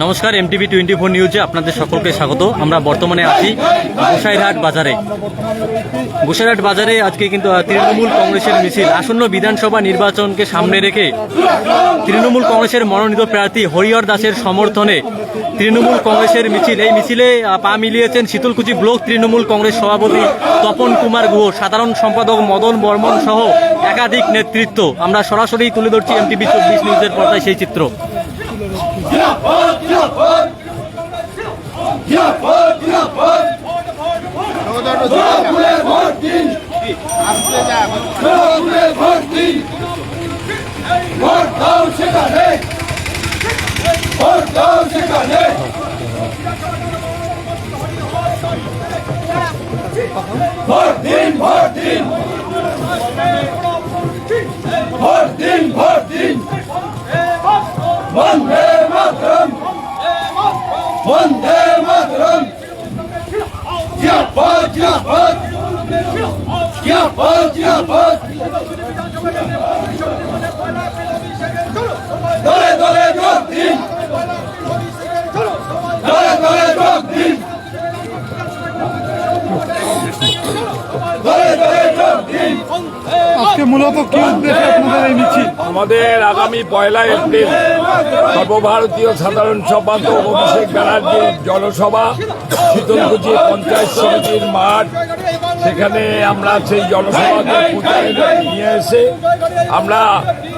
নমস্কার, MTV 24 নিউজে আপনাদের সকলকে স্বাগত। আমরা বর্তমানে আছি গোসাইরহাট বাজারে। গোসাইরহাট বাজারে আজকে কিন্তু তৃণমূল কংগ্রেসের মিছিল। আসন্ন বিধানসভা নির্বাচনকে সামনে রেখে তৃণমূল কংগ্রেসের মনোনীত প্রার্থী হরিহর দাসের সমর্থনে তৃণমূল কংগ্রেসের মিছিল। এই মিছিলে পা মিলিয়েছেন শীতলকুচি ব্লক তৃণমূল কংগ্রেস সভাপতি তপন কুমার গুহ, সাধারণ সম্পাদক মদন বর্মন সহ একাধিক নেতৃত্ব। আমরা সরাসরি তুলে ধরছি MTV 24 নিউজের পর্দায় সেই চিত্র। Vande Mataram! Vande Mataram! Jihad! Jihad! Jihad! Jihad! Dole dole jog din! Dole dole jog din! Dole dole jog din! আজকে মূলত কি উদ্দেশ্যে আপনাদের এই মিছিল? আমাদের আগামী 1 এপ্রিল সর্বভারতীয় সাধারণ সম্পাদক অভিষেক ব্যানার্জির জনসভা শীতলকুচি পঞ্চায়েত সমিতির মাঠ, সেখানে আমরা সেই জনসভাকে নিয়ে এসে আমরা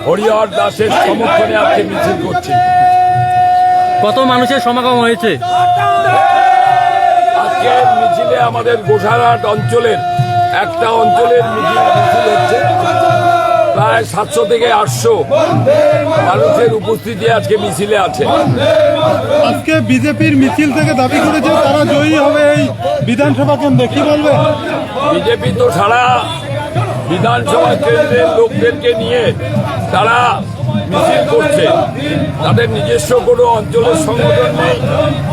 হরিহর দাসের সমর্থনে আজকে মিছিল করছি। কত মানুষের সমাগম হয়েছে আজকে মিছিলে? আমাদের গোসাইরহাট অঞ্চলের একটা অঞ্চলের মিছিল হচ্ছে। প্রায় 700 থেকে 800 মানুষের উপস্থিতি আজকে মিছিলে আছে। আজকে বিজেপির মিছিল থেকে দাবি করেছে তারা জয়ী হবে এই বিধানসভা কেন্দ্রে, কি বলবে? বিজেপি তো সারা বিধানসভা কেন্দ্রের লোকদেরকে নিয়ে তারা মিছিল করছে। তাদের নিজস্ব কোনো অঞ্চলের সংগঠন নেই,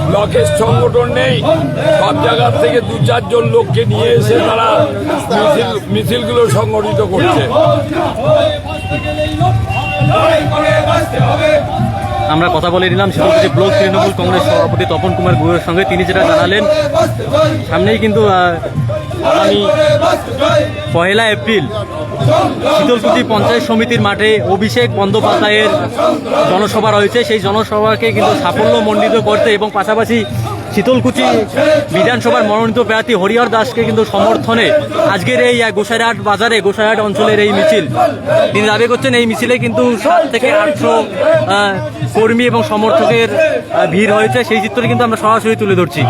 ব্লকের সংগঠন নেই। সব জায়গা থেকে 2-4 জন লোককে নিয়ে এসে তারা মিছিলগুলো সংগঠিত করছে। আমরা কথা বলে নিলাম শীতলকুচি ব্লক তৃণমূল কংগ্রেস সভাপতি তপন কুমার গুহের সঙ্গে। তিনি যেটা জানালেন, সামনেই কিন্তু আগামী 1 এপ্রিল শীতলকুচি পঞ্চায়েত সমিতির মাঠে অভিষেক বন্দ্যোপাধ্যায়ের জনসভা রয়েছে। সেই জনসভাকে কিন্তু সাফল্যমণ্ডিত করতে এবং পাশাপাশি শীতলকুচি বিধানসভার মনোনীত প্রার্থী হরিহর দাসকে কিন্তু সমর্থনে আজকের এই গোসাইরহাট বাজারে, গোসাইরহাট অঞ্চলের এই মিছিল। তিনি দাবি করছেন এই মিছিলে কিন্তু 7 থেকে 800 কর্মী এবং সমর্থকের ভিড় হয়েছে। সেই চিত্র কিন্তু আমরা সরাসরি তুলে ধরছি।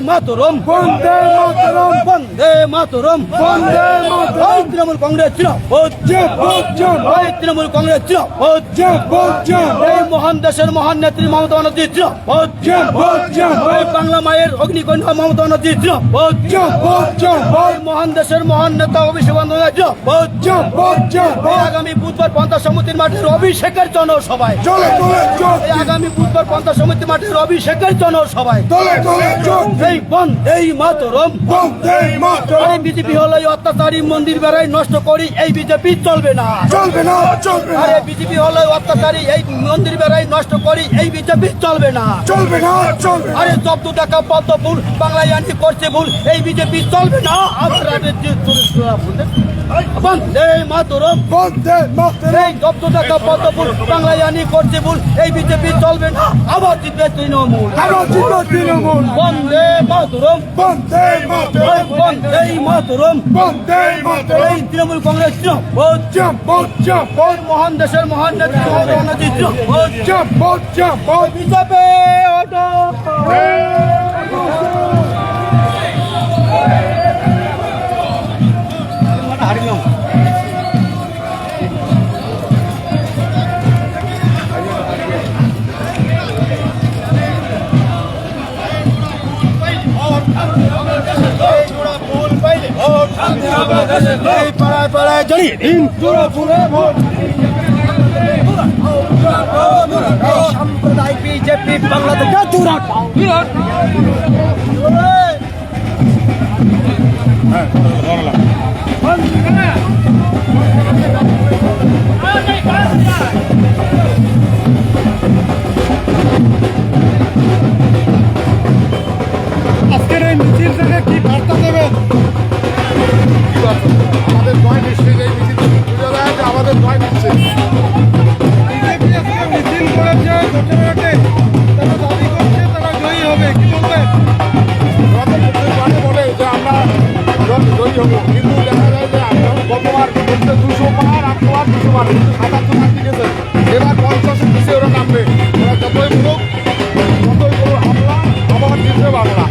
মাতরম বন্দে মাতরম বন্দে মাতরম বন্দে মাতরম তৃণমূল কংগ্রেস তৃণমূল কংগ্রেস এই মহান দেশের মহান নেত্রী মমতা ব্যানার্জি বাংলা মায়ের অগ্নিকন্যা মমতা ব্যানার্জি মহান দেশের মহান নেতা অভিষেক বন্দ্যোপাধ্যায় আগামী বুধবার পঞ্চায়েত সমিতির মাঠের অভিষেকের জনসভায়, আগামী বুধবার পঞ্চায়েত সমিতির মাঠের অভিষেকের জনসভায় বিজেপি হলো অত্যাচারী মন্দির বেড়াই নষ্ট করি, এই বিজেপি চলবে না, চলবে না, চলবে না। বিজেপি হলো অত্যাচারী এই মন্দির বেড়াই নষ্ট করি, এই বিজেপি চলবে না, চলবে না, চলবে। আরে জব্দ টাকা পদ্মফুল বাংলায় আনি করছে ভুল, এই বিজেপি চলবে না। বন্দে মাতরম বন্দে মাতরম জব্দ টাকা পদ্মফুল বাংলায় আনি করছে ভুল, এই বিজেপি চলবে না। আবার জিতবে তৃণমূল, আবার জিতবে তৃণমূল। বন্দে মাতরম বন্দে মাতরম বন্দে মাতরম বন্দে মাতরম। এই তৃণমূল কংগ্রেস মহান দেশের মহান নেত্রী বিজেপি পাড়ায় পাড়ায় জড়িয়ে দিন, সাম্প্রদায়িক বিজেপি বাংলাদেশে দুরাটাও আজকের এই মিছিল থেকে কি বার্তা দেবেন? আমাদের জয় নিশ্চিত এই মিছিল বুঝে দেয় যে আমাদের জয় নিশ্চিত বিজেপি আজকে মিছিল করেছে ঘটনাতে, তারা দাবি করছে তারা জয়ী হবে, কি বলবেন? আমাদের প্রত্যেকবারে বলে যে আমরা জয়ী হবো, কিন্তু দেখা যায় যে গতবার বলতে 200 পার, আপনার 200 পার, 77 পার দিয়েছে। এবার 50-এর নিচে ওরা নামবে। ওরা যতই বলুক, যতই বলুক হামলা, আবার জিতবে বাংলা।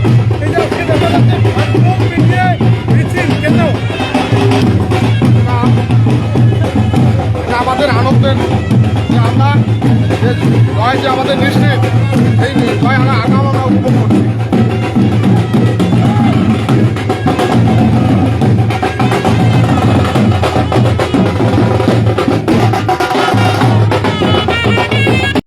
এই যে আজকে দেখা যাচ্ছে ভাটপাড়া মিলিয়ে মিছিল, কেন? এটা আমাদের আনন্দের যে আমরা যে জয় যে আমাদের নিশ্চিত